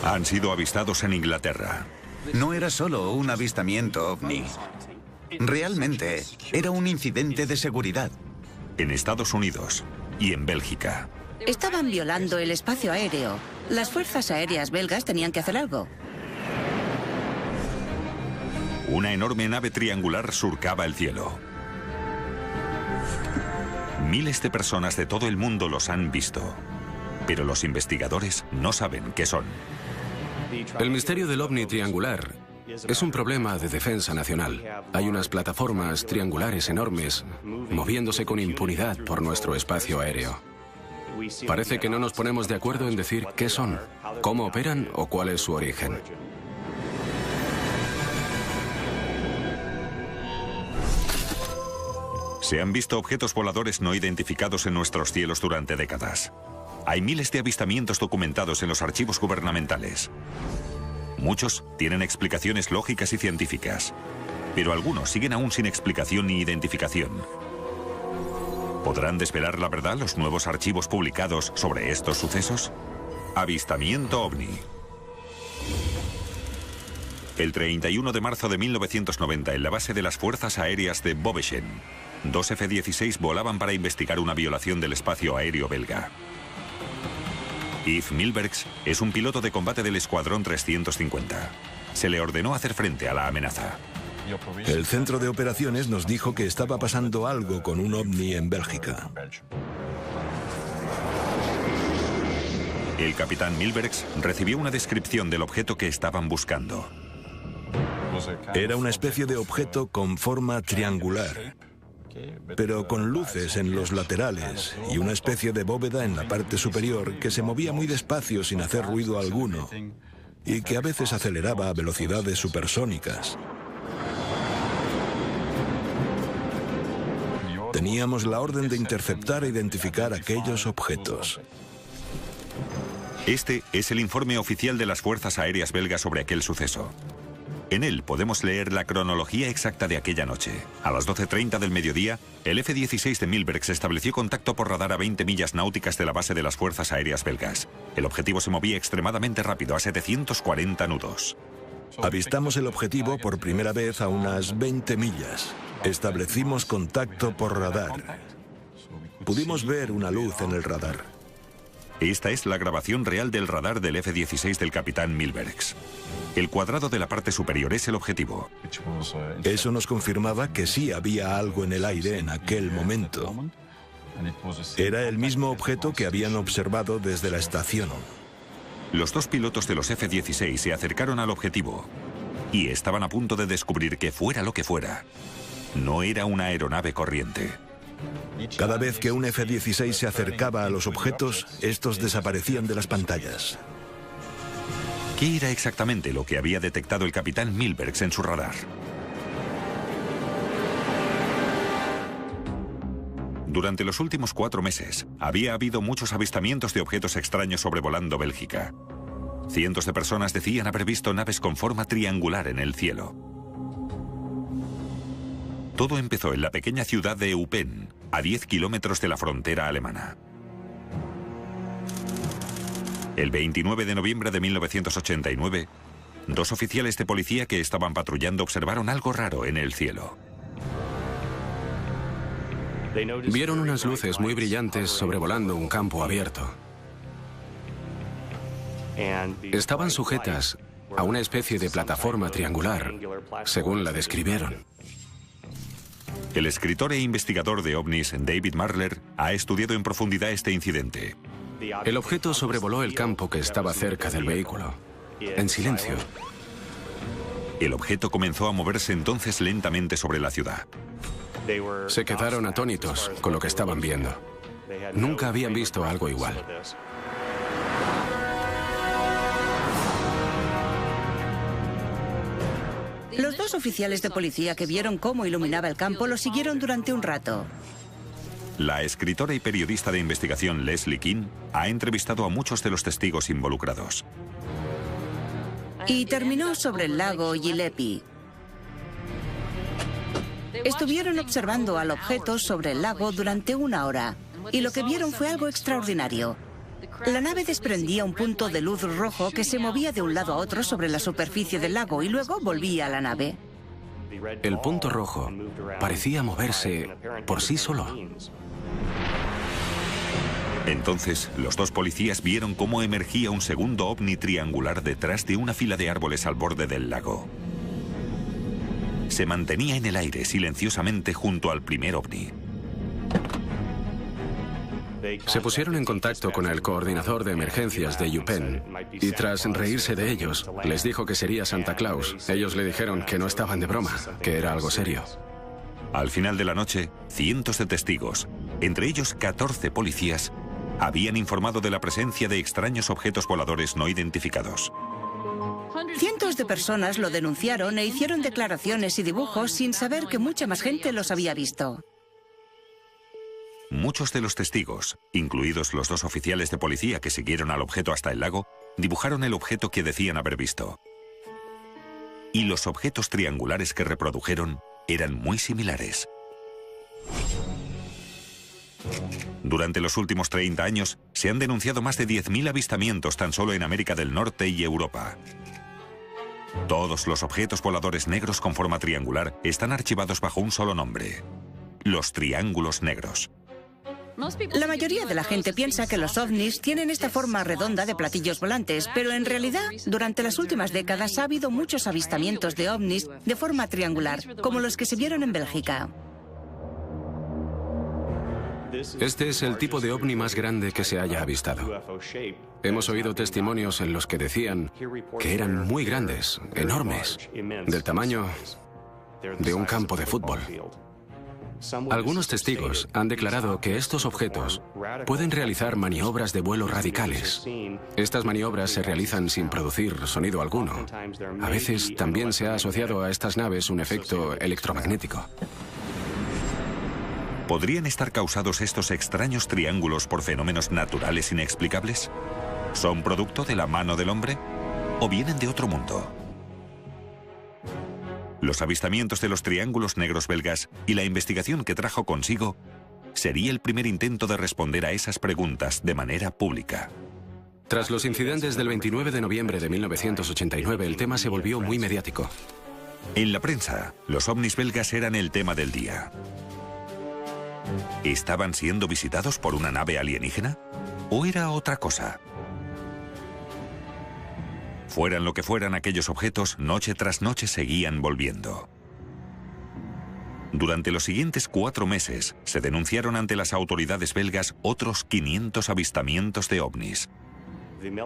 Han sido avistados en Inglaterra. No era solo un avistamiento ovni. Realmente era un incidente de seguridad. En Estados Unidos y en Bélgica. Estaban violando el espacio aéreo. Las fuerzas aéreas belgas tenían que hacer algo. Una enorme nave triangular surcaba el cielo. Miles de personas de todo el mundo los han visto, pero los investigadores no saben qué son. El misterio del ovni triangular es un problema de defensa nacional. Hay unas plataformas triangulares enormes moviéndose con impunidad por nuestro espacio aéreo. Parece que no nos ponemos de acuerdo en decir qué son, cómo operan o cuál es su origen. Se han visto objetos voladores no identificados en nuestros cielos durante décadas. Hay miles de avistamientos documentados en los archivos gubernamentales. Muchos tienen explicaciones lógicas y científicas, pero algunos siguen aún sin explicación ni identificación. ¿Podrán desvelar la verdad los nuevos archivos publicados sobre estos sucesos? Avistamiento ovni. El 31 de marzo de 1990, en la base de las Fuerzas Aéreas de Bobbechen, 2 F-16 volaban para investigar una violación del espacio aéreo belga. Yves Milbergs es un piloto de combate del Escuadrón 350. Se le ordenó hacer frente a la amenaza. El centro de operaciones nos dijo que estaba pasando algo con un ovni en Bélgica. El capitán Milbergs recibió una descripción del objeto que estaban buscando. Era una especie de objeto con forma triangular, pero con luces en los laterales y una especie de bóveda en la parte superior que se movía muy despacio sin hacer ruido alguno y que a veces aceleraba a velocidades supersónicas. Teníamos la orden de interceptar e identificar aquellos objetos. Este es el informe oficial de las Fuerzas Aéreas belgas sobre aquel suceso. En él podemos leer la cronología exacta de aquella noche. A las 12:30 del mediodía, el F-16 de Milbergs estableció contacto por radar a 20 millas náuticas de la base de las Fuerzas Aéreas belgas. El objetivo se movía extremadamente rápido, a 740 nudos. Avistamos el objetivo por primera vez a unas 20 millas. Establecimos contacto por radar. Pudimos ver una luz en el radar. Esta es la grabación real del radar del F-16 del capitán Milbergs. El cuadrado de la parte superior es el objetivo. Eso nos confirmaba que sí había algo en el aire en aquel momento. Era el mismo objeto que habían observado desde la estación. Los dos pilotos de los F-16 se acercaron al objetivo y estaban a punto de descubrir que fuera lo que fuera, no era una aeronave corriente. Cada vez que un F-16 se acercaba a los objetos, estos desaparecían de las pantallas. ¿Qué era exactamente lo que había detectado el capitán Milbergs en su radar? Durante los últimos 4 meses, había habido muchos avistamientos de objetos extraños sobrevolando Bélgica. Cientos de personas decían haber visto naves con forma triangular en el cielo. Todo empezó en la pequeña ciudad de Eupen, a 10 kilómetros de la frontera alemana. El 29 de noviembre de 1989, 2 oficiales de policía que estaban patrullando observaron algo raro en el cielo. Vieron unas luces muy brillantes sobrevolando un campo abierto. Estaban sujetas a una especie de plataforma triangular, según la describieron. El escritor e investigador de ovnis David Marler ha estudiado en profundidad este incidente. El objeto sobrevoló el campo que estaba cerca del vehículo, en silencio. El objeto comenzó a moverse entonces lentamente sobre la ciudad. Se quedaron atónitos con lo que estaban viendo. Nunca habían visto algo igual. Los 2 oficiales de policía que vieron cómo iluminaba el campo lo siguieron durante un rato. La escritora y periodista de investigación Leslie King ha entrevistado a muchos de los testigos involucrados. Y terminó sobre el lago Gilepi. Estuvieron observando al objeto sobre el lago durante 1 hora y lo que vieron fue algo extraordinario. La nave desprendía un punto de luz rojo que se movía de un lado a otro sobre la superficie del lago y luego volvía a la nave. El punto rojo parecía moverse por sí solo. Entonces, los dos policías vieron cómo emergía un segundo ovni triangular detrás de una fila de árboles al borde del lago. Se mantenía en el aire silenciosamente junto al primer ovni. Se pusieron en contacto con el coordinador de emergencias de UPenn y tras reírse de ellos, les dijo que sería Santa Claus. Ellos le dijeron que no estaban de broma, que era algo serio. Al final de la noche, cientos de testigos, entre ellos 14 policías, habían informado de la presencia de extraños objetos voladores no identificados. Cientos de personas lo denunciaron e hicieron declaraciones y dibujos sin saber que mucha más gente los había visto. Muchos de los testigos, incluidos los dos oficiales de policía que siguieron al objeto hasta el lago, dibujaron el objeto que decían haber visto. Y los objetos triangulares que reprodujeron eran muy similares. Durante los últimos 30 años, se han denunciado más de 10.000 avistamientos tan solo en América del Norte y Europa. Todos los objetos voladores negros con forma triangular están archivados bajo un solo nombre: los triángulos negros. La mayoría de la gente piensa que los ovnis tienen esta forma redonda de platillos volantes, pero en realidad, durante las últimas décadas ha habido muchos avistamientos de ovnis de forma triangular, como los que se vieron en Bélgica. Este es el tipo de ovni más grande que se haya avistado. Hemos oído testimonios en los que decían que eran muy grandes, enormes, del tamaño de un campo de fútbol. Algunos testigos han declarado que estos objetos pueden realizar maniobras de vuelo radicales. Estas maniobras se realizan sin producir sonido alguno. A veces también se ha asociado a estas naves un efecto electromagnético. ¿Podrían estar causados estos extraños triángulos por fenómenos naturales inexplicables? ¿Son producto de la mano del hombre? ¿O vienen de otro mundo? Los avistamientos de los triángulos negros belgas y la investigación que trajo consigo sería el primer intento de responder a esas preguntas de manera pública. Tras los incidentes del 29 de noviembre de 1989, el tema se volvió muy mediático. En la prensa, los ovnis belgas eran el tema del día. ¿Estaban siendo visitados por una nave alienígena? ¿O era otra cosa? Fueran lo que fueran aquellos objetos, noche tras noche seguían volviendo. Durante los siguientes 4 meses, se denunciaron ante las autoridades belgas otros 500 avistamientos de ovnis.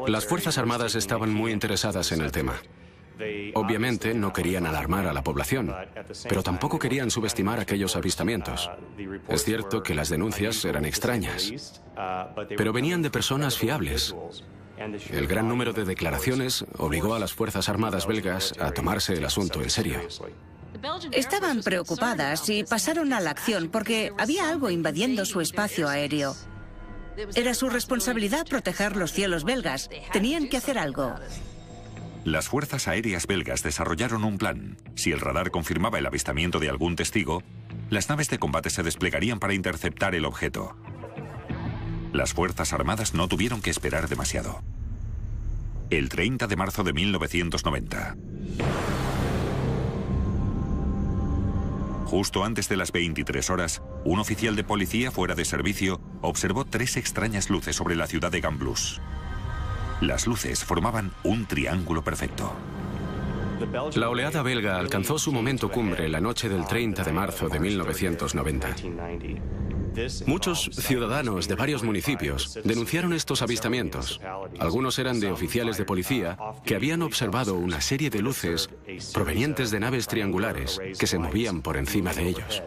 Las Fuerzas Armadas estaban muy interesadas en el tema. Obviamente no querían alarmar a la población, pero tampoco querían subestimar aquellos avistamientos. Es cierto que las denuncias eran extrañas, pero venían de personas fiables. El gran número de declaraciones obligó a las Fuerzas Armadas belgas a tomarse el asunto en serio. Estaban preocupadas y pasaron a la acción porque había algo invadiendo su espacio aéreo. Era su responsabilidad proteger los cielos belgas. Tenían que hacer algo. Las fuerzas aéreas belgas desarrollaron un plan. Si el radar confirmaba el avistamiento de algún testigo, las naves de combate se desplegarían para interceptar el objeto. Las Fuerzas Armadas no tuvieron que esperar demasiado. El 30 de marzo de 1990. Justo antes de las 23 horas, un oficial de policía fuera de servicio observó 3 extrañas luces sobre la ciudad de Gambloux. Las luces formaban un triángulo perfecto. La oleada belga alcanzó su momento cumbre la noche del 30 de marzo de 1990. Muchos ciudadanos de varios municipios denunciaron estos avistamientos. Algunos eran de oficiales de policía que habían observado una serie de luces provenientes de naves triangulares que se movían por encima de ellos.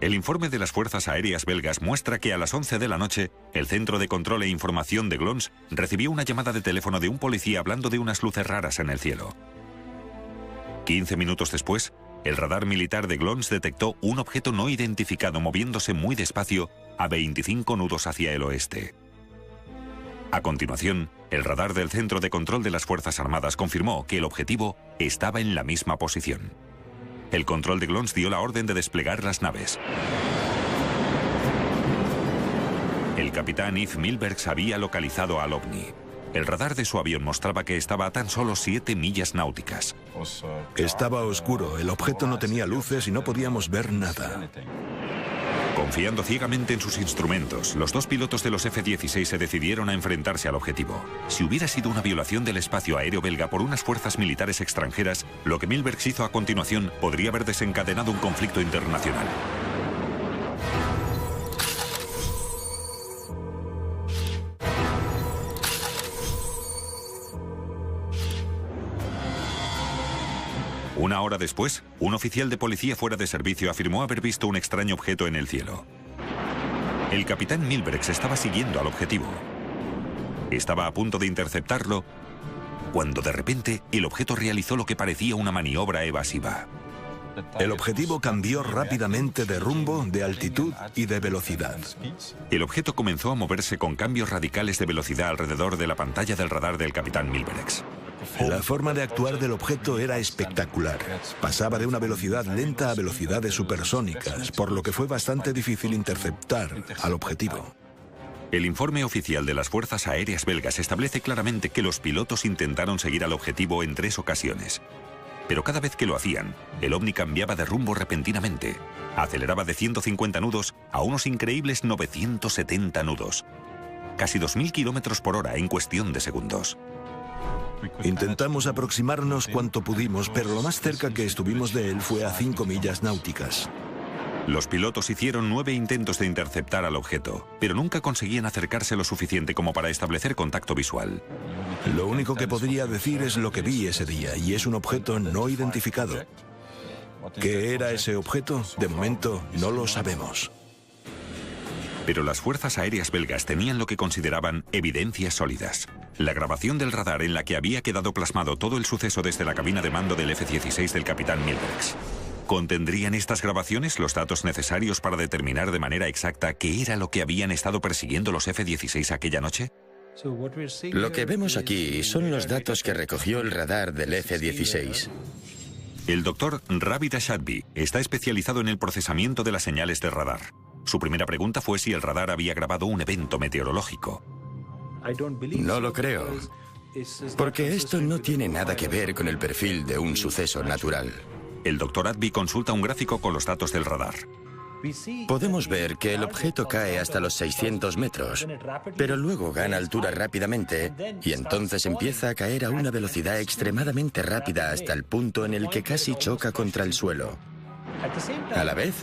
El informe de las Fuerzas Aéreas belgas muestra que a las 11 de la noche, el Centro de Control e Información de Glons recibió una llamada de teléfono de un policía hablando de unas luces raras en el cielo. 15 minutos después, el radar militar de Glons detectó un objeto no identificado moviéndose muy despacio a 25 nudos hacia el oeste. A continuación, el radar del Centro de Control de las Fuerzas Armadas confirmó que el objetivo estaba en la misma posición. El control de Glons dio la orden de desplegar las naves. El capitán Yves Milbergs había localizado al ovni. El radar de su avión mostraba que estaba a tan solo 7 millas náuticas. Estaba oscuro, el objeto no tenía luces y no podíamos ver nada. Confiando ciegamente en sus instrumentos, los dos pilotos de los F-16 se decidieron a enfrentarse al objetivo. Si hubiera sido una violación del espacio aéreo belga por unas fuerzas militares extranjeras, lo que Milbergs hizo a continuación podría haber desencadenado un conflicto internacional. Una hora después, un oficial de policía fuera de servicio afirmó haber visto un extraño objeto en el cielo. El capitán Milbergs estaba siguiendo al objetivo. Estaba a punto de interceptarlo, cuando de repente el objeto realizó lo que parecía una maniobra evasiva. El objetivo cambió rápidamente de rumbo, de altitud y de velocidad. El objeto comenzó a moverse con cambios radicales de velocidad alrededor de la pantalla del radar del capitán Milbergs. La forma de actuar del objeto era espectacular. Pasaba de una velocidad lenta a velocidades supersónicas, por lo que fue bastante difícil interceptar al objetivo. El informe oficial de las Fuerzas Aéreas belgas establece claramente que los pilotos intentaron seguir al objetivo en 3 ocasiones. Pero cada vez que lo hacían, el ovni cambiaba de rumbo repentinamente. Aceleraba de 150 nudos a unos increíbles 970 nudos. Casi 2.000 kilómetros por hora en cuestión de segundos. Intentamos aproximarnos cuanto pudimos, pero lo más cerca que estuvimos de él fue a 5 millas náuticas. Los pilotos hicieron 9 intentos de interceptar al objeto, pero nunca conseguían acercarse lo suficiente como para establecer contacto visual. Lo único que podría decir es lo que vi ese día, y es un objeto no identificado. ¿Qué era ese objeto? De momento no lo sabemos. Pero las fuerzas aéreas belgas tenían lo que consideraban evidencias sólidas. La grabación del radar en la que había quedado plasmado todo el suceso desde la cabina de mando del F-16 del capitán Milbergs. ¿Contendrían estas grabaciones los datos necesarios para determinar de manera exacta qué era lo que habían estado persiguiendo los F-16 aquella noche? Lo que vemos aquí son los datos que recogió el radar del F-16. El doctor Ravi Dashadbi está especializado en el procesamiento de las señales de radar. Su primera pregunta fue si el radar había grabado un evento meteorológico. No lo creo, porque esto no tiene nada que ver con el perfil de un suceso natural. El doctor Adby consulta un gráfico con los datos del radar. Podemos ver que el objeto cae hasta los 600 metros, pero luego gana altura rápidamente y entonces empieza a caer a una velocidad extremadamente rápida hasta el punto en el que casi choca contra el suelo. A la vez,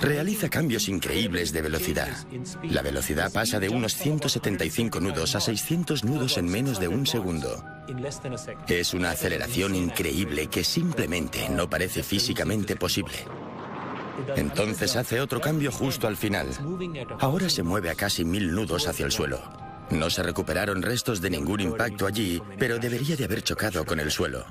realiza cambios increíbles de velocidad. La velocidad pasa de unos 175 nudos a 600 nudos en menos de un segundo. Es una aceleración increíble que simplemente no parece físicamente posible. Entonces hace otro cambio justo al final. Ahora se mueve a casi 1000 nudos hacia el suelo. No se recuperaron restos de ningún impacto allí, pero debería de haber chocado con el suelo.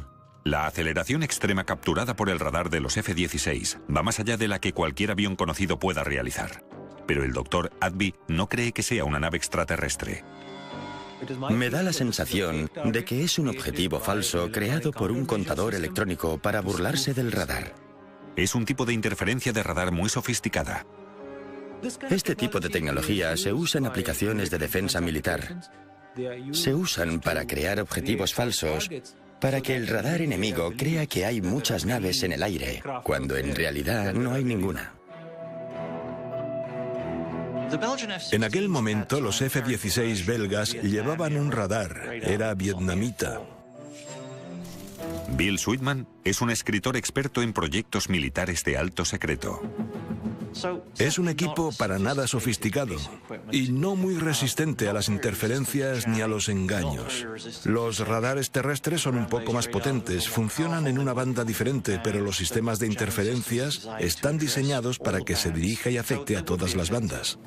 La aceleración extrema capturada por el radar de los F-16 va más allá de la que cualquier avión conocido pueda realizar. Pero el doctor Adby no cree que sea una nave extraterrestre. Me da la sensación de que es un objetivo falso creado por un contador electrónico para burlarse del radar. Es un tipo de interferencia de radar muy sofisticada. Este tipo de tecnología se usa en aplicaciones de defensa militar. Se usan para crear objetivos falsos para que el radar enemigo crea que hay muchas naves en el aire, cuando en realidad no hay ninguna. En aquel momento, los F-16 belgas llevaban un radar. Era vietnamita. Bill Sweetman es un escritor experto en proyectos militares de alto secreto. Es un equipo para nada sofisticado y no muy resistente a las interferencias ni a los engaños. Los radares terrestres son un poco más potentes, funcionan en una banda diferente, pero los sistemas de interferencias están diseñados para que se dirija y afecte a todas las bandas.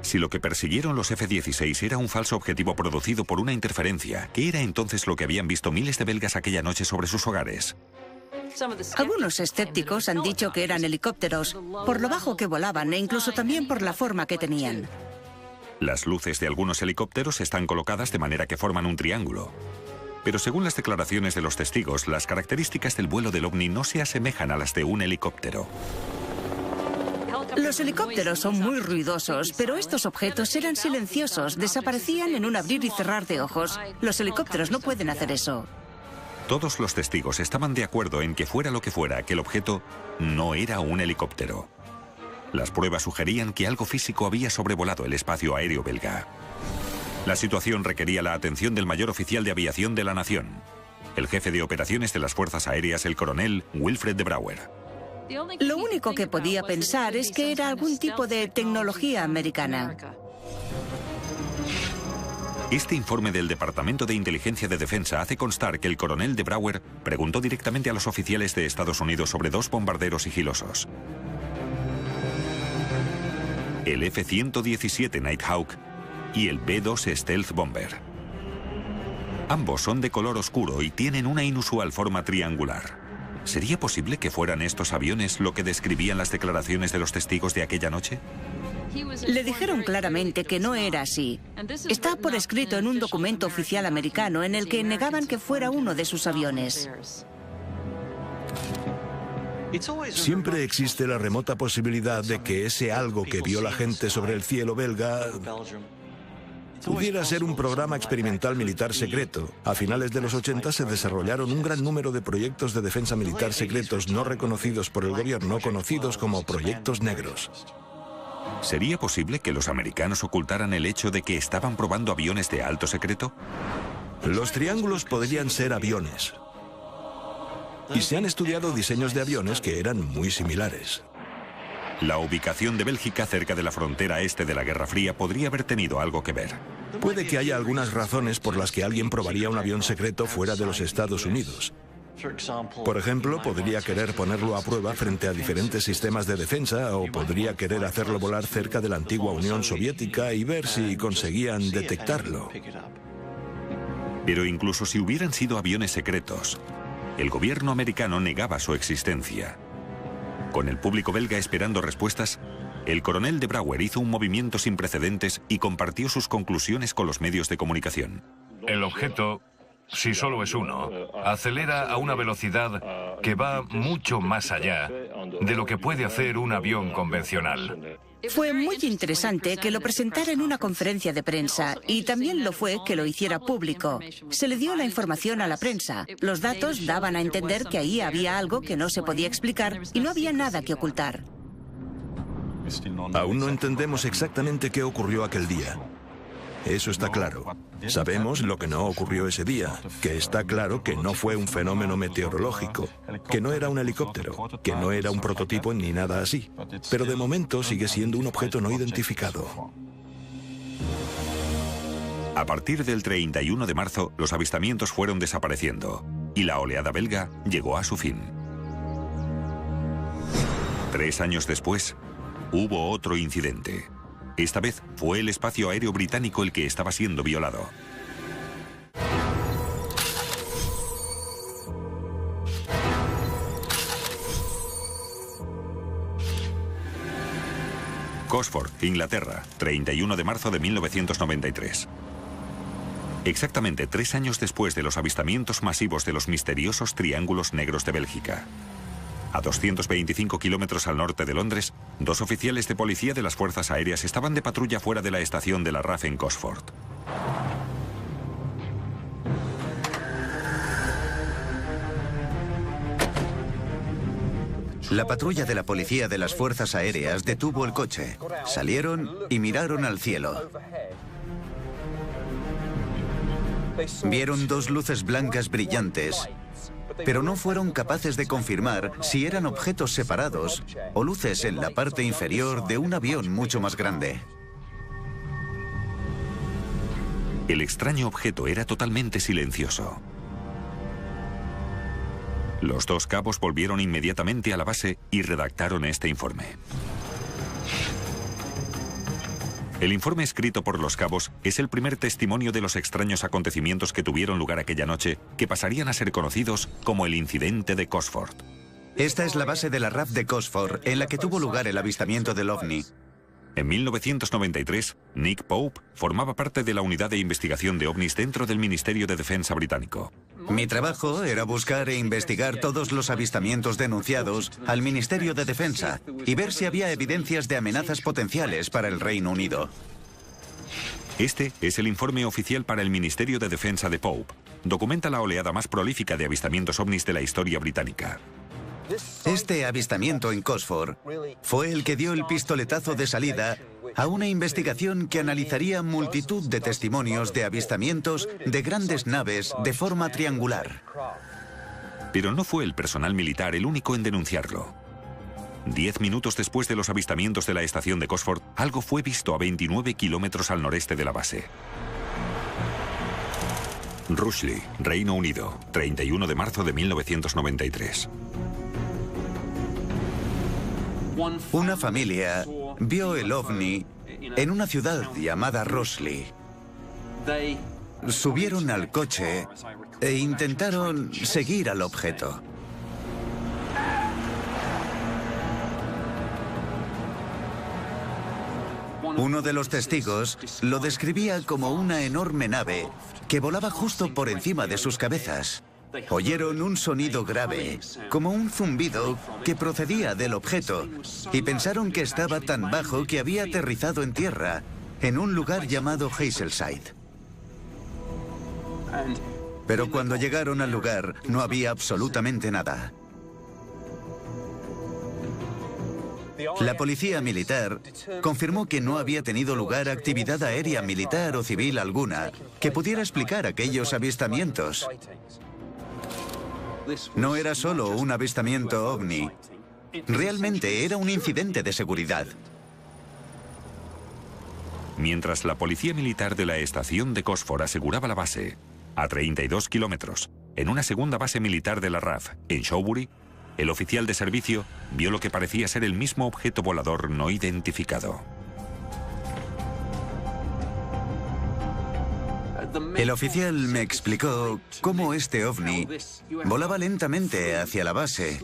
Si lo que persiguieron los F-16 era un falso objetivo producido por una interferencia, ¿qué era entonces lo que habían visto miles de belgas aquella noche sobre sus hogares? Algunos escépticos han dicho que eran helicópteros, por lo bajo que volaban e incluso también por la forma que tenían. Las luces de algunos helicópteros están colocadas de manera que forman un triángulo. Pero según las declaraciones de los testigos, las características del vuelo del ovni no se asemejan a las de un helicóptero. Los helicópteros son muy ruidosos, pero estos objetos eran silenciosos, desaparecían en un abrir y cerrar de ojos. Los helicópteros no pueden hacer eso. Todos los testigos estaban de acuerdo en que fuera lo que fuera, aquel objeto no era un helicóptero. Las pruebas sugerían que algo físico había sobrevolado el espacio aéreo belga. La situación requería la atención del mayor oficial de aviación de la nación, el jefe de operaciones de las Fuerzas Aéreas, el coronel Wilfred de Brouwer. Lo único que podía pensar es que era algún tipo de tecnología americana. Este informe del Departamento de Inteligencia de Defensa hace constar que el coronel de Brouwer preguntó directamente a los oficiales de Estados Unidos sobre dos bombarderos sigilosos. El F-117 Nighthawk y el B-2 Stealth Bomber. Ambos son de color oscuro y tienen una inusual forma triangular. ¿Sería posible que fueran estos aviones lo que describían las declaraciones de los testigos de aquella noche? Le dijeron claramente que no era así. Está por escrito en un documento oficial americano en el que negaban que fuera uno de sus aviones. Siempre existe la remota posibilidad de que ese algo que vio la gente sobre el cielo belga pudiera ser un programa experimental militar secreto. A finales de los 80 se desarrollaron un gran número de proyectos de defensa militar secretos no reconocidos por el gobierno, conocidos como proyectos negros. ¿Sería posible que los americanos ocultaran el hecho de que estaban probando aviones de alto secreto? Los triángulos podrían ser aviones. Y se han estudiado diseños de aviones que eran muy similares. La ubicación de Bélgica cerca de la frontera este de la Guerra Fría podría haber tenido algo que ver. Puede que haya algunas razones por las que alguien probaría un avión secreto fuera de los Estados Unidos. Por ejemplo, podría querer ponerlo a prueba frente a diferentes sistemas de defensa o podría querer hacerlo volar cerca de la antigua Unión Soviética y ver si conseguían detectarlo. Pero incluso si hubieran sido aviones secretos, el gobierno americano negaba su existencia. Con el público belga esperando respuestas, el coronel de Brouwer hizo un movimiento sin precedentes y compartió sus conclusiones con los medios de comunicación. El objeto, si solo es uno, acelera a una velocidad que va mucho más allá de lo que puede hacer un avión convencional. Fue muy interesante que lo presentara en una conferencia de prensa y también lo fue que lo hiciera público. Se le dio la información a la prensa. Los datos daban a entender que ahí había algo que no se podía explicar y no había nada que ocultar. Aún no entendemos exactamente qué ocurrió aquel día. Eso está claro. Sabemos lo que no ocurrió ese día, que está claro que no fue un fenómeno meteorológico, que no era un helicóptero, que no era un prototipo ni nada así. Pero de momento sigue siendo un objeto no identificado. A partir del 31 de marzo, los avistamientos fueron desapareciendo y la oleada belga llegó a su fin. 3 años después, hubo otro incidente. Esta vez fue el espacio aéreo británico el que estaba siendo violado. Gosford, Inglaterra, 31 de marzo de 1993. Exactamente 3 años después de los avistamientos masivos de los misteriosos triángulos negros de Bélgica. A 225 kilómetros al norte de Londres, 2 oficiales de policía de las Fuerzas Aéreas estaban de patrulla fuera de la estación de la RAF en Gosford. La patrulla de la policía de las Fuerzas Aéreas detuvo el coche. Salieron y miraron al cielo. Vieron 2 luces blancas brillantes, pero no fueron capaces de confirmar si eran objetos separados o luces en la parte inferior de un avión mucho más grande. El extraño objeto era totalmente silencioso. Los 2 cabos volvieron inmediatamente a la base y redactaron este informe. El informe escrito por los cabos es el primer testimonio de los extraños acontecimientos que tuvieron lugar aquella noche, que pasarían a ser conocidos como el incidente de Gosford. Esta es la base de la RAF de Gosford, en la que tuvo lugar el avistamiento del ovni. En 1993, Nick Pope formaba parte de la unidad de investigación de ovnis dentro del Ministerio de Defensa británico. Mi trabajo era buscar e investigar todos los avistamientos denunciados al Ministerio de Defensa y ver si había evidencias de amenazas potenciales para el Reino Unido. Este es el informe oficial para el Ministerio de Defensa de Pope. Documenta la oleada más prolífica de avistamientos ovnis de la historia británica. Este avistamiento en Cosford fue el que dio el pistoletazo de salida a una investigación que analizaría multitud de testimonios de avistamientos de grandes naves de forma triangular. Pero no fue el personal militar el único en denunciarlo. 10 minutos después de los avistamientos de la estación de Cosford, algo fue visto a 29 kilómetros al noreste de la base. Rushleigh, Reino Unido, 31 de marzo de 1993. Una familia vio el ovni en una ciudad llamada Rushleigh. Subieron al coche e intentaron seguir al objeto. Uno de los testigos lo describía como una enorme nave que volaba justo por encima de sus cabezas. Oyeron un sonido grave, como un zumbido que procedía del objeto, y pensaron que estaba tan bajo que había aterrizado en tierra, en un lugar llamado Hazeltide. Pero cuando llegaron al lugar, no había absolutamente nada. La policía militar confirmó que no había tenido lugar actividad aérea militar o civil alguna que pudiera explicar aquellos avistamientos. No era solo un avistamiento ovni, realmente era un incidente de seguridad. Mientras la policía militar de la estación de Cosford aseguraba la base, a 32 kilómetros, en una segunda base militar de la RAF, en Shawbury, el oficial de servicio vio lo que parecía ser el mismo objeto volador no identificado. El oficial me explicó cómo este ovni volaba lentamente hacia la base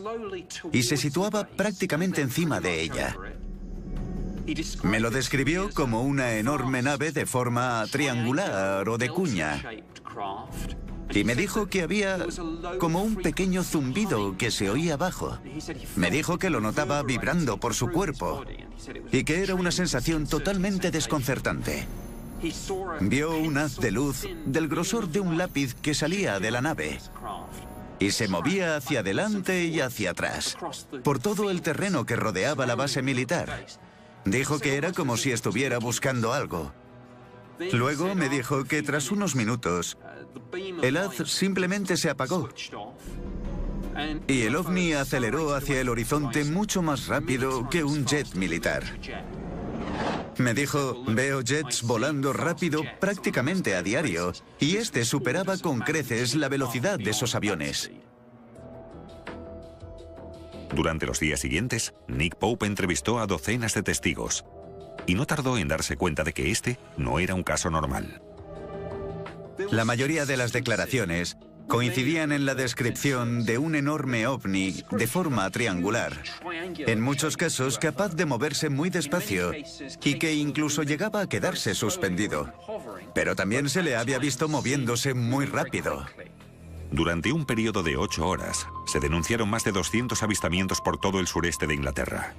y se situaba prácticamente encima de ella. Me lo describió como una enorme nave de forma triangular o de cuña. Y me dijo que había como un pequeño zumbido que se oía abajo. Me dijo que lo notaba vibrando por su cuerpo y que era una sensación totalmente desconcertante. Vio un haz de luz del grosor de un lápiz que salía de la nave y se movía hacia adelante y hacia atrás, por todo el terreno que rodeaba la base militar. Dijo que era como si estuviera buscando algo. Luego me dijo que tras unos minutos, el haz simplemente se apagó y el ovni aceleró hacia el horizonte mucho más rápido que un jet militar. Me dijo, veo jets volando rápido prácticamente a diario, y este superaba con creces la velocidad de esos aviones. Durante los días siguientes, Nick Pope entrevistó a docenas de testigos, y no tardó en darse cuenta de que este no era un caso normal. La mayoría de las declaraciones coincidían en la descripción de un enorme ovni de forma triangular, en muchos casos capaz de moverse muy despacio y que incluso llegaba a quedarse suspendido. Pero también se le había visto moviéndose muy rápido. Durante un periodo de 8 horas, se denunciaron más de 200 avistamientos por todo el sureste de Inglaterra.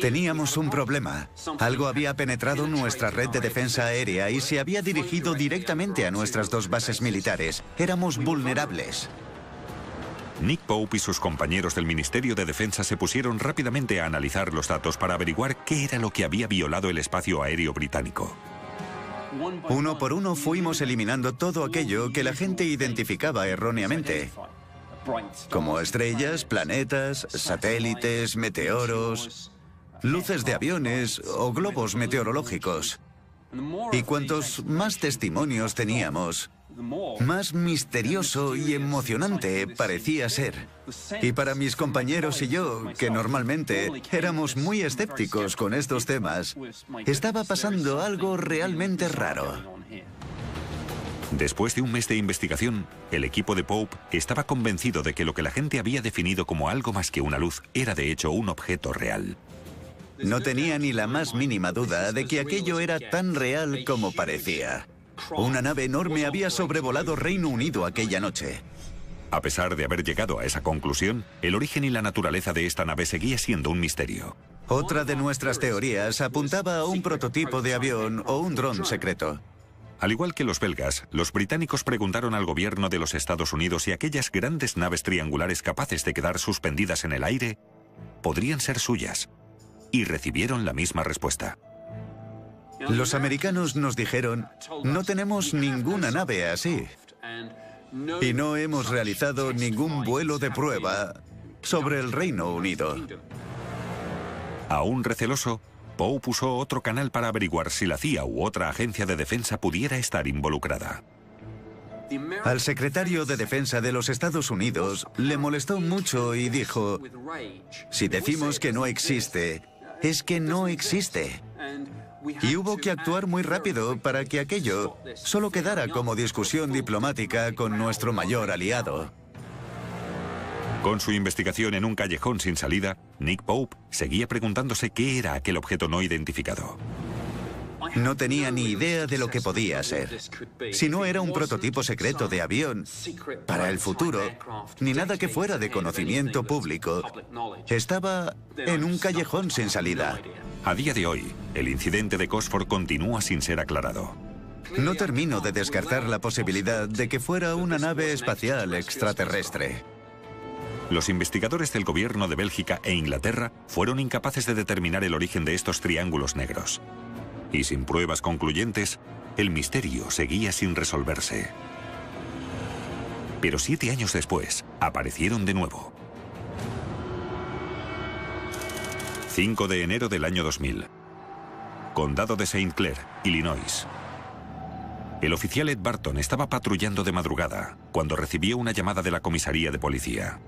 Teníamos un problema. Algo había penetrado nuestra red de defensa aérea y se había dirigido directamente a nuestras 2 bases militares. Éramos vulnerables. Nick Pope y sus compañeros del Ministerio de Defensa se pusieron rápidamente a analizar los datos para averiguar qué era lo que había violado el espacio aéreo británico. Uno por uno fuimos eliminando todo aquello que la gente identificaba erróneamente, como estrellas, planetas, satélites, meteoros, luces de aviones o globos meteorológicos. Y cuantos más testimonios teníamos, más misterioso y emocionante parecía ser. Y para mis compañeros y yo, que normalmente éramos muy escépticos con estos temas, estaba pasando algo realmente raro. Después de un mes de investigación, el equipo de Pope estaba convencido de que lo que la gente había definido como algo más que una luz era de hecho un objeto real. No tenía ni la más mínima duda de que aquello era tan real como parecía. Una nave enorme había sobrevolado Reino Unido aquella noche. A pesar de haber llegado a esa conclusión, el origen y la naturaleza de esta nave seguía siendo un misterio. Otra de nuestras teorías apuntaba a un prototipo de avión o un dron secreto. Al igual que los belgas, los británicos preguntaron al gobierno de los Estados Unidos si aquellas grandes naves triangulares capaces de quedar suspendidas en el aire podrían ser suyas, y recibieron la misma respuesta. Los americanos nos dijeron, no tenemos ninguna nave así. Y no hemos realizado ningún vuelo de prueba sobre el Reino Unido. Aún receloso, Pope usó otro canal para averiguar si la CIA u otra agencia de defensa pudiera estar involucrada. Al secretario de Defensa de los Estados Unidos le molestó mucho y dijo, si decimos que no existe, es que no existe. Y hubo que actuar muy rápido para que aquello solo quedara como discusión diplomática con nuestro mayor aliado. Con su investigación en un callejón sin salida, Nick Pope seguía preguntándose qué era aquel objeto no identificado. No tenía ni idea de lo que podía ser. Si no era un prototipo secreto de avión para el futuro, ni nada que fuera de conocimiento público, estaba en un callejón sin salida. A día de hoy, el incidente de Gosford continúa sin ser aclarado. No termino de descartar la posibilidad de que fuera una nave espacial extraterrestre. Los investigadores del gobierno de Bélgica e Inglaterra fueron incapaces de determinar el origen de estos triángulos negros. Y sin pruebas concluyentes, el misterio seguía sin resolverse. Pero 7 años después, aparecieron de nuevo. 5 de enero del año 2000. Condado de St. Clair, Illinois. El oficial Ed Barton estaba patrullando de madrugada cuando recibió una llamada de la comisaría de policía.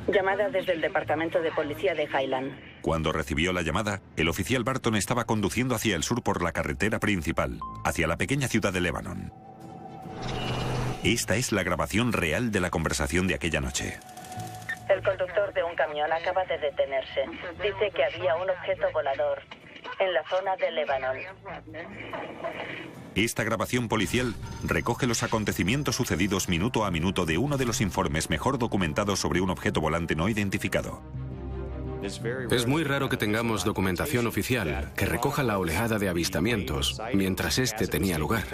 Llamada desde el departamento de policía de Highland. Cuando recibió la llamada, el oficial Barton estaba conduciendo hacia el sur por la carretera principal, hacia la pequeña ciudad de Lebanon. Esta es la grabación real de la conversación de aquella noche. El conductor de un camión acaba de detenerse. Dice que había un objeto volador en la zona de Lebanon. Esta grabación policial recoge los acontecimientos sucedidos minuto a minuto de uno de los informes mejor documentados sobre un objeto volante no identificado. Es muy raro que tengamos documentación oficial que recoja la oleada de avistamientos mientras este tenía lugar.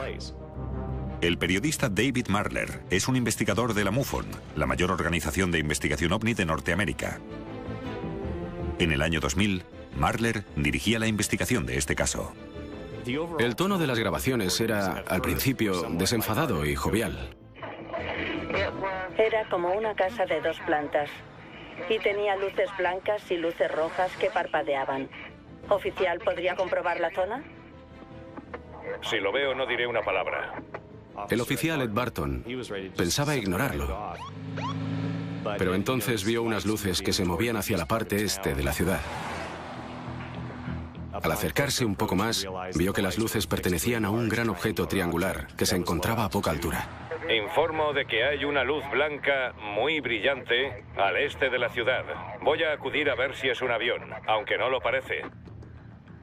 El periodista David Marler es un investigador de la MUFON, la mayor organización de investigación ovni de Norteamérica. En el año 2000, Marler dirigía la investigación de este caso. El tono de las grabaciones era, al principio, desenfadado y jovial. Era como una casa de 2 plantas y tenía luces blancas y luces rojas que parpadeaban. ¿Oficial, podría comprobar la zona? Si lo veo, no diré una palabra. El oficial Ed Barton pensaba ignorarlo, pero entonces vio unas luces que se movían hacia la parte este de la ciudad. Al acercarse un poco más, vio que las luces pertenecían a un gran objeto triangular que se encontraba a poca altura. Informo de que hay una luz blanca muy brillante al este de la ciudad. Voy a acudir a ver si es un avión, aunque no lo parece.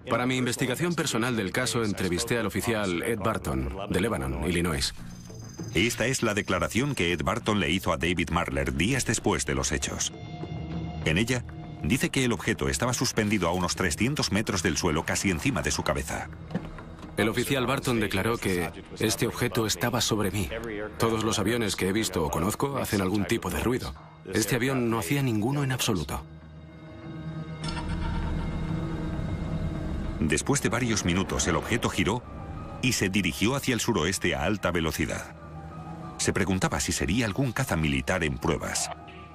Para mi investigación personal del caso, entrevisté al oficial Ed Barton, de Lebanon, Illinois. Esta es la declaración que Ed Barton le hizo a David Marler días después de los hechos. En ella, dice que el objeto estaba suspendido a unos 300 metros del suelo, casi encima de su cabeza. El oficial Barton declaró que este objeto estaba sobre mí. Todos los aviones que he visto o conozco hacen algún tipo de ruido. Este avión no hacía ninguno en absoluto. Después de varios minutos, el objeto giró y se dirigió hacia el suroeste a alta velocidad. Se preguntaba si sería algún caza militar en pruebas.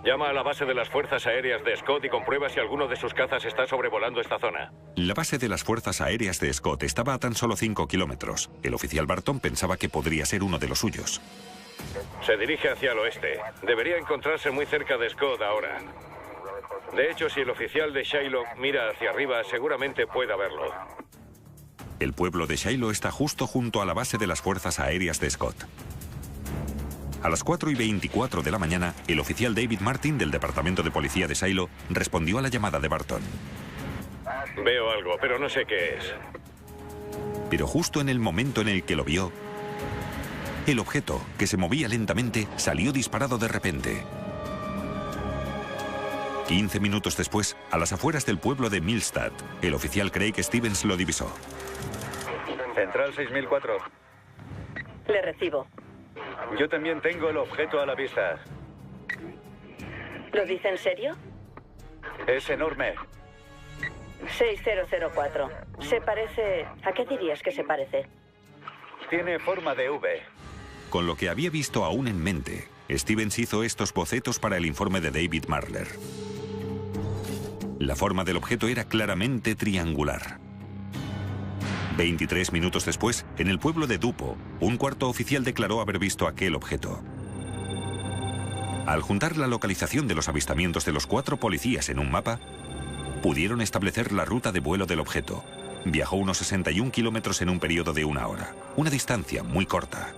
Llama a la base de las Fuerzas Aéreas de Scott y comprueba si alguno de sus cazas está sobrevolando esta zona. La base de las Fuerzas Aéreas de Scott estaba a tan solo 5 kilómetros. El oficial Barton pensaba que podría ser uno de los suyos. Se dirige hacia el oeste. Debería encontrarse muy cerca de Scott ahora. De hecho, si el oficial de Shiloh mira hacia arriba, seguramente pueda verlo. El pueblo de Shiloh está justo junto a la base de las Fuerzas Aéreas de Scott. A las 4:24 de la mañana, el oficial David Martin del Departamento de Policía de Shiloh respondió a la llamada de Barton. Veo algo, pero no sé qué es. Pero justo en el momento en el que lo vio, El objeto, que se movía lentamente, salió disparado de repente. 15 minutos después, a las afueras del pueblo de Millstad, el oficial Craig Stevens lo divisó. Central 6004. Le recibo. Yo también tengo el objeto a la vista. ¿Lo dice en serio? Es enorme. 6004. ¿Se parece... ¿A qué dirías que se parece? Tiene forma de V. Con lo que había visto aún en mente, Stevens hizo estos bocetos para el informe de David Marler. La forma del objeto era claramente triangular. 23 minutos después, en el pueblo de Dupo, un cuarto oficial declaró haber visto aquel objeto. Al juntar la localización de los avistamientos de los 4 policías en un mapa, pudieron establecer la ruta de vuelo del objeto. Viajó unos 61 kilómetros en un periodo de 1 hora, una distancia muy corta.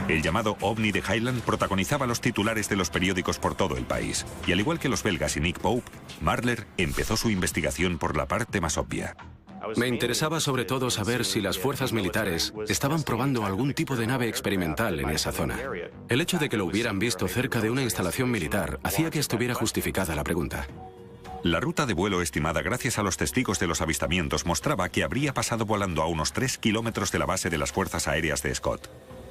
El llamado OVNI de Highland protagonizaba los titulares de los periódicos por todo el país, y al igual que los belgas y Nick Pope, Marler empezó su investigación por la parte más obvia. Me interesaba sobre todo saber si las fuerzas militares estaban probando algún tipo de nave experimental en esa zona. El hecho de que lo hubieran visto cerca de una instalación militar hacía que estuviera justificada la pregunta. La ruta de vuelo estimada gracias a los testigos de los avistamientos mostraba que habría pasado volando a unos 3 kilómetros de la base de las Fuerzas Aéreas de Scott.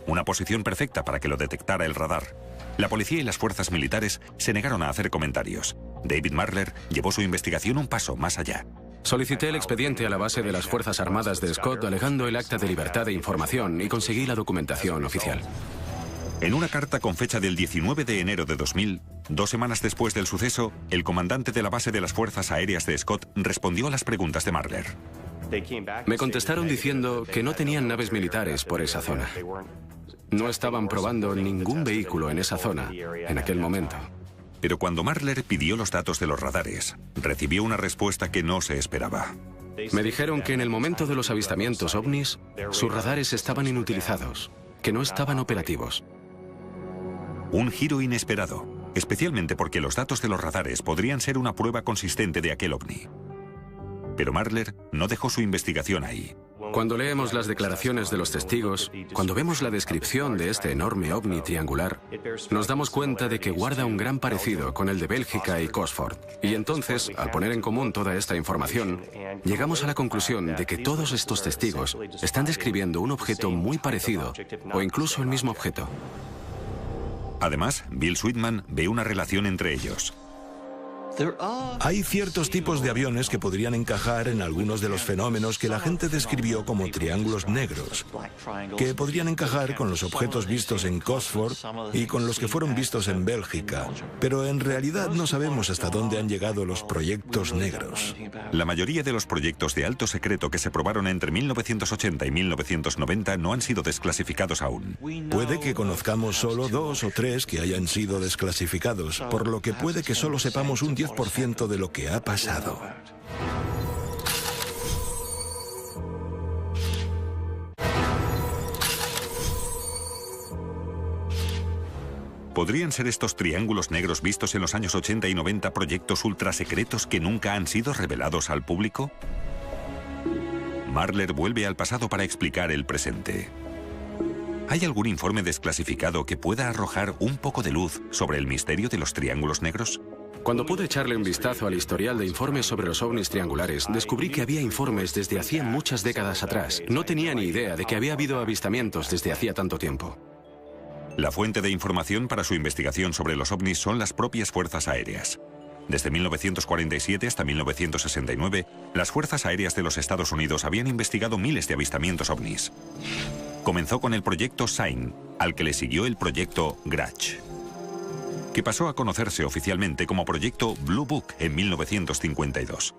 Una posición perfecta para que lo detectara el radar. La policía y las fuerzas militares se negaron a hacer comentarios. David Marler llevó su investigación un paso más allá. Solicité el expediente a la base de las Fuerzas Armadas de Scott alegando el acta de libertad de información y conseguí la documentación oficial. En una carta con fecha del 19 de enero de 2000, 2 semanas después del suceso, el comandante de la base de las Fuerzas Aéreas de Scott respondió a las preguntas de Marler. Me contestaron diciendo que no tenían naves militares por esa zona. No estaban probando ningún vehículo en esa zona en aquel momento. Pero cuando Marler pidió los datos de los radares, recibió una respuesta que no se esperaba. Me dijeron que en el momento de los avistamientos ovnis, sus radares estaban inutilizados, que no estaban operativos. Un giro inesperado, especialmente porque los datos de los radares podrían ser una prueba consistente de aquel ovni. Pero Marler no dejó su investigación ahí. Cuando leemos las declaraciones de los testigos, cuando vemos la descripción de este enorme ovni triangular, nos damos cuenta de que guarda un gran parecido con el de Bélgica y Cosford. Y entonces, al poner en común toda esta información, llegamos a la conclusión de que todos estos testigos están describiendo un objeto muy parecido, o incluso el mismo objeto. Además, Bill Sweetman ve una relación entre ellos. Hay ciertos tipos de aviones que podrían encajar en algunos de los fenómenos que la gente describió como triángulos negros, que podrían encajar con los objetos vistos en Cosford y con los que fueron vistos en Bélgica, pero en realidad no sabemos hasta dónde han llegado los proyectos negros. La mayoría de los proyectos de alto secreto que se probaron entre 1980 y 1990 no han sido desclasificados aún. Puede que conozcamos solo 2 o 3 que hayan sido desclasificados, por lo que puede que solo sepamos un 10% de lo que ha pasado. ¿Podrían ser estos triángulos negros vistos en los años 80 y 90 proyectos ultrasecretos que nunca han sido revelados al público? Marler vuelve al pasado para explicar el presente. ¿Hay algún informe desclasificado que pueda arrojar un poco de luz sobre el misterio de los triángulos negros? Cuando pude echarle un vistazo al historial de informes sobre los ovnis triangulares, descubrí que había informes desde hacía muchas décadas atrás. No tenía ni idea de que había habido avistamientos desde hacía tanto tiempo. La fuente de información para su investigación sobre los ovnis son las propias Fuerzas Aéreas. Desde 1947 hasta 1969, las Fuerzas Aéreas de los Estados Unidos habían investigado miles de avistamientos ovnis. Comenzó con el proyecto SIGN, al que le siguió el proyecto Grudge, que pasó a conocerse oficialmente como proyecto Blue Book en 1952.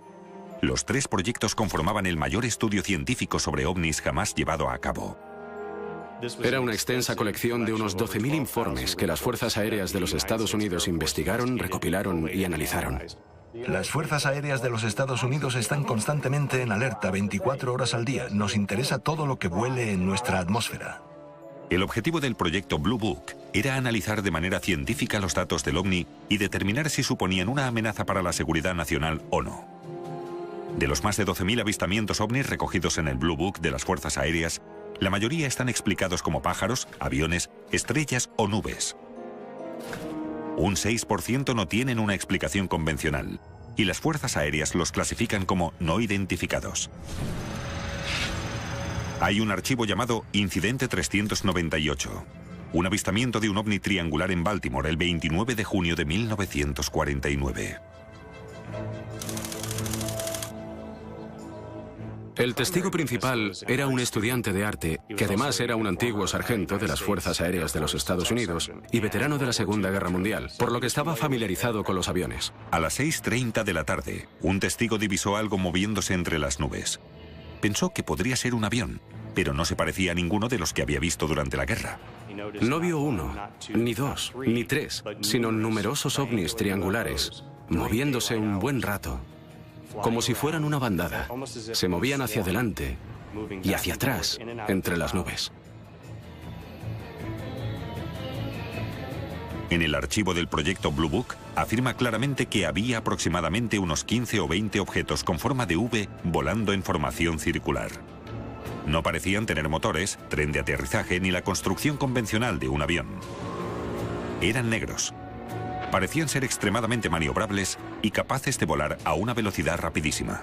Los 3 proyectos conformaban el mayor estudio científico sobre ovnis jamás llevado a cabo. Era una extensa colección de unos 12.000 informes que las Fuerzas Aéreas de los Estados Unidos investigaron, recopilaron y analizaron. Las Fuerzas Aéreas de los Estados Unidos están constantemente en alerta 24 horas al día. Nos interesa todo lo que vuele en nuestra atmósfera. El objetivo del proyecto Blue Book era analizar de manera científica los datos del ovni y determinar si suponían una amenaza para la seguridad nacional o no. De los más de 12.000 avistamientos ovnis recogidos en el Blue Book de las Fuerzas Aéreas, La mayoría están explicados como pájaros, aviones, estrellas o nubes. Un 6% no tienen una explicación convencional, y las fuerzas aéreas los clasifican como no identificados. Hay un archivo llamado Incidente 398, un avistamiento de un ovni triangular en Baltimore el 29 de junio de 1949. El testigo principal era un estudiante de arte, que además era un antiguo sargento de las Fuerzas Aéreas de los Estados Unidos y veterano de la Segunda Guerra Mundial, por lo que estaba familiarizado con los aviones. A las 6:30 de la tarde, un testigo divisó algo moviéndose entre las nubes. Pensó que podría ser un avión, pero no se parecía a ninguno de los que había visto durante la guerra. No vio uno, ni dos, ni tres, sino numerosos ovnis triangulares, moviéndose un buen rato, como si fueran una bandada. Se movían hacia adelante y hacia atrás, entre las nubes. En el archivo del proyecto Blue Book afirma claramente que había aproximadamente unos 15 o 20 objetos con forma de V volando en formación circular. No parecían tener motores, tren de aterrizaje ni la construcción convencional de un avión. Eran negros. Parecían ser extremadamente maniobrables y capaces de volar a una velocidad rapidísima.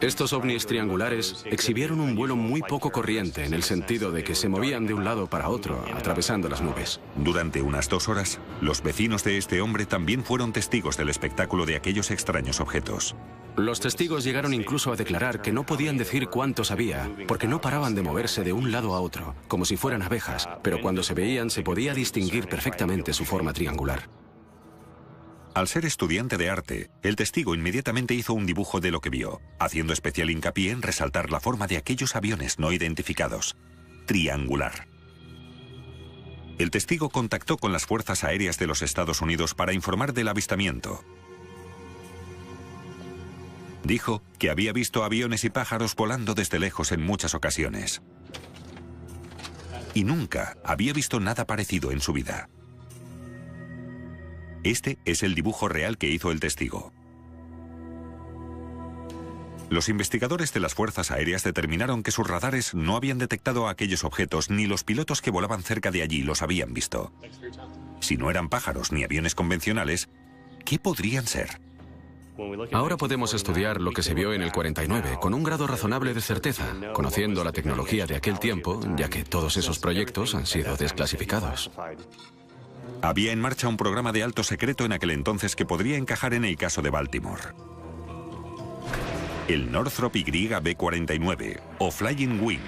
Estos ovnis triangulares exhibieron un vuelo muy poco corriente en el sentido de que se movían de un lado para otro, atravesando las nubes. Durante unas 2 horas, los vecinos de este hombre también fueron testigos del espectáculo de aquellos extraños objetos. Los testigos llegaron incluso a declarar que no podían decir cuántos había, porque no paraban de moverse de un lado a otro, como si fueran abejas, pero cuando se veían se podía distinguir perfectamente su forma triangular. Al ser estudiante de arte, el testigo inmediatamente hizo un dibujo de lo que vio, haciendo especial hincapié en resaltar la forma de aquellos aviones no identificados, triangular. El testigo contactó con las Fuerzas Aéreas de los Estados Unidos para informar del avistamiento. Dijo que había visto aviones y pájaros volando desde lejos en muchas ocasiones. Y nunca había visto nada parecido en su vida. Este es el dibujo real que hizo el testigo. Los investigadores de las Fuerzas Aéreas determinaron que sus radares no habían detectado a aquellos objetos ni los pilotos que volaban cerca de allí los habían visto. Si no eran pájaros ni aviones convencionales, ¿qué podrían ser? Ahora podemos estudiar lo que se vio en el 49 con un grado razonable de certeza, conociendo la tecnología de aquel tiempo, ya que todos esos proyectos han sido desclasificados. Había en marcha un programa de alto secreto en aquel entonces que podría encajar en el caso de Baltimore. El Northrop YB-49 o Flying Wing.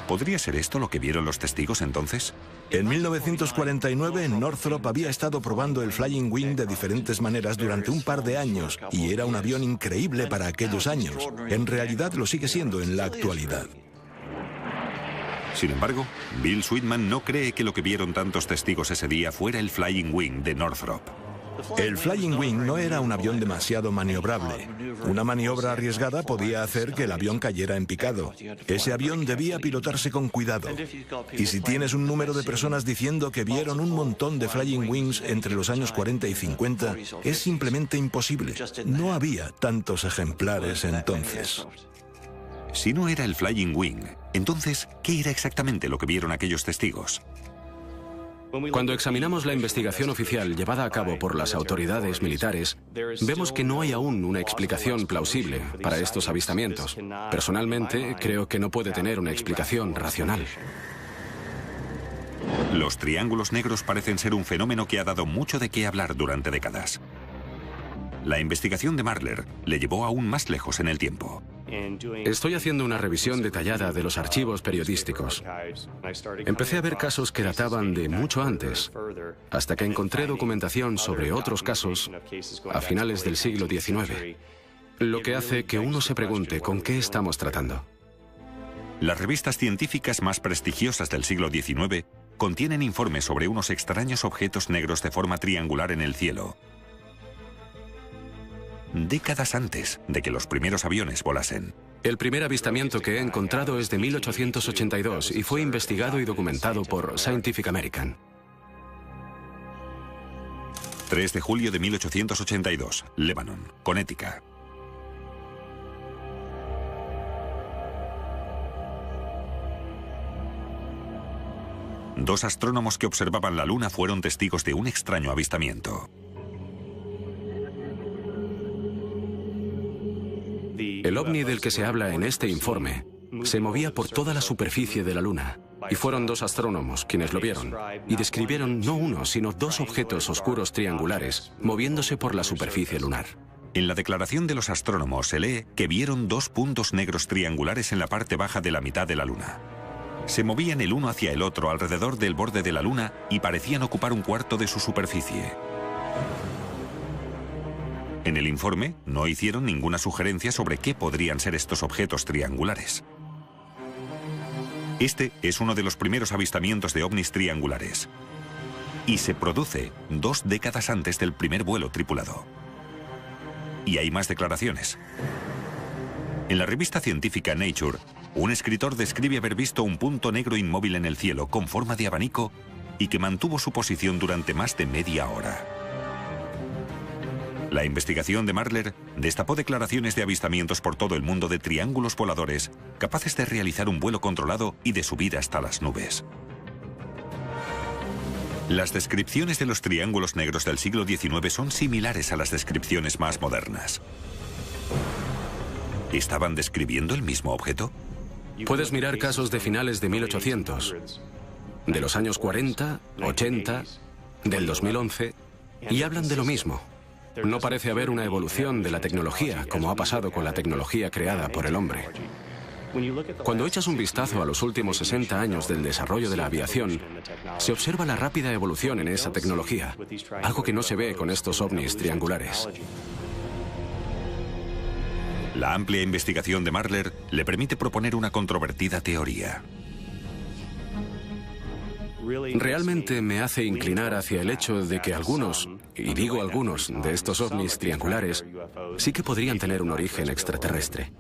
¿Podría ser esto lo que vieron los testigos entonces? En 1949, Northrop había estado probando el Flying Wing de diferentes maneras durante un par de años y era un avión increíble para aquellos años. En realidad lo sigue siendo en la actualidad. Sin embargo, Bill Sweetman no cree que lo que vieron tantos testigos ese día fuera el Flying Wing de Northrop. El Flying Wing no era un avión demasiado maniobrable. Una maniobra arriesgada podía hacer que el avión cayera en picado. Ese avión debía pilotarse con cuidado. Y si tienes un número de personas diciendo que vieron un montón de Flying Wings entre los años 40 y 50, es simplemente imposible. No había tantos ejemplares entonces. Si no era el Flying Wing, entonces, ¿qué era exactamente lo que vieron aquellos testigos? Cuando examinamos la investigación oficial llevada a cabo por las autoridades militares, vemos que no hay aún una explicación plausible para estos avistamientos. Personalmente, creo que no puede tener una explicación racional. Los triángulos negros parecen ser un fenómeno que ha dado mucho de qué hablar durante décadas. La investigación de Marler le llevó aún más lejos en el tiempo. Estoy haciendo una revisión detallada de los archivos periodísticos. Empecé a ver casos que databan de mucho antes, hasta que encontré documentación sobre otros casos a finales del siglo XIX, lo que hace que uno se pregunte con qué estamos tratando. Las revistas científicas más prestigiosas del siglo XIX contienen informes sobre unos extraños objetos negros de forma triangular en el cielo, décadas antes de que los primeros aviones volasen. El primer avistamiento que he encontrado es de 1882 y fue investigado y documentado por Scientific American. 3 de julio de 1882, Lebanon, Connecticut. 2 astrónomos que observaban la Luna fueron testigos de un extraño avistamiento. El ovni del que se habla en este informe se movía por toda la superficie de la Luna, y fueron 2 astrónomos quienes lo vieron, y describieron no uno, sino 2 objetos oscuros triangulares moviéndose por la superficie lunar. En la declaración de los astrónomos se lee que vieron 2 puntos negros triangulares en la parte baja de la mitad de la Luna. Se movían el uno hacia el otro alrededor del borde de la Luna y parecían ocupar 1/4 de su superficie. En el informe no hicieron ninguna sugerencia sobre qué podrían ser estos objetos triangulares. Este es uno de los primeros avistamientos de ovnis triangulares. Y se produce 2 décadas antes del primer vuelo tripulado. Y hay más declaraciones. En la revista científica Nature, un escritor describe haber visto un punto negro inmóvil en el cielo con forma de abanico y que mantuvo su posición durante más de media hora. La investigación de Marler destapó declaraciones de avistamientos por todo el mundo de triángulos voladores capaces de realizar un vuelo controlado y de subir hasta las nubes. Las descripciones de los triángulos negros del siglo XIX son similares a las descripciones más modernas. ¿Estaban describiendo el mismo objeto? Puedes mirar casos de finales de 1800, de los años 40, 80, del 2011, y hablan de lo mismo. No parece haber una evolución de la tecnología, como ha pasado con la tecnología creada por el hombre. Cuando echas un vistazo a los últimos 60 años del desarrollo de la aviación, se observa la rápida evolución en esa tecnología, algo que no se ve con estos ovnis triangulares. La amplia investigación de Marler le permite proponer una controvertida teoría. Realmente me hace inclinar hacia el hecho de que algunos, y digo algunos, de estos ovnis triangulares sí que podrían tener un origen extraterrestre.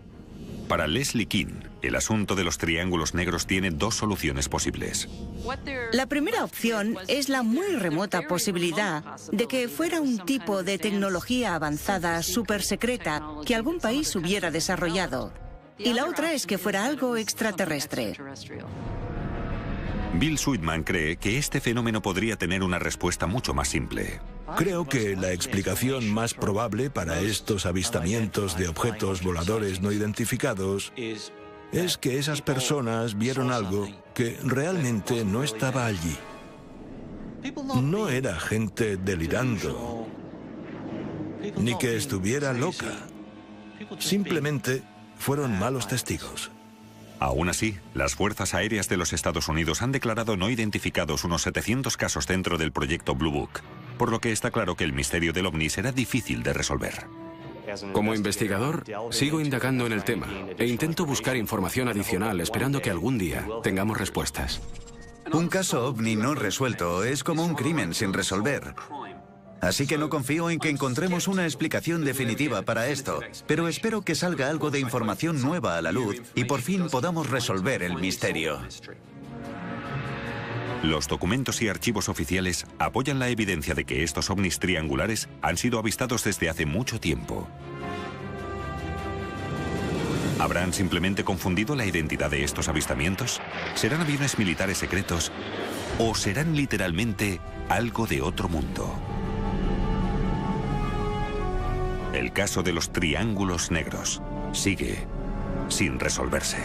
Para Leslie King, el asunto de los triángulos negros tiene 2 soluciones posibles. La primera opción es la muy remota posibilidad de que fuera un tipo de tecnología avanzada súper secreta que algún país hubiera desarrollado. Y la otra es que fuera algo extraterrestre. Bill Sweetman cree que este fenómeno podría tener una respuesta mucho más simple. Creo que la explicación más probable para estos avistamientos de objetos voladores no identificados es que esas personas vieron algo que realmente no estaba allí. No era gente delirando, ni que estuviera loca. Simplemente fueron malos testigos. Aún así, las Fuerzas Aéreas de los Estados Unidos han declarado no identificados unos 700 casos dentro del proyecto Blue Book, por lo que está claro que el misterio del ovni será difícil de resolver. Como investigador, sigo indagando en el tema e intento buscar información adicional esperando que algún día tengamos respuestas. Un caso ovni no resuelto es como un crimen sin resolver. Así que no confío en que encontremos una explicación definitiva para esto, pero espero que salga algo de información nueva a la luz y por fin podamos resolver el misterio. Los documentos y archivos oficiales apoyan la evidencia de que estos ovnis triangulares han sido avistados desde hace mucho tiempo. ¿Habrán simplemente confundido la identidad de estos avistamientos? ¿Serán aviones militares secretos? ¿O serán literalmente algo de otro mundo? El caso de los triángulos negros sigue sin resolverse.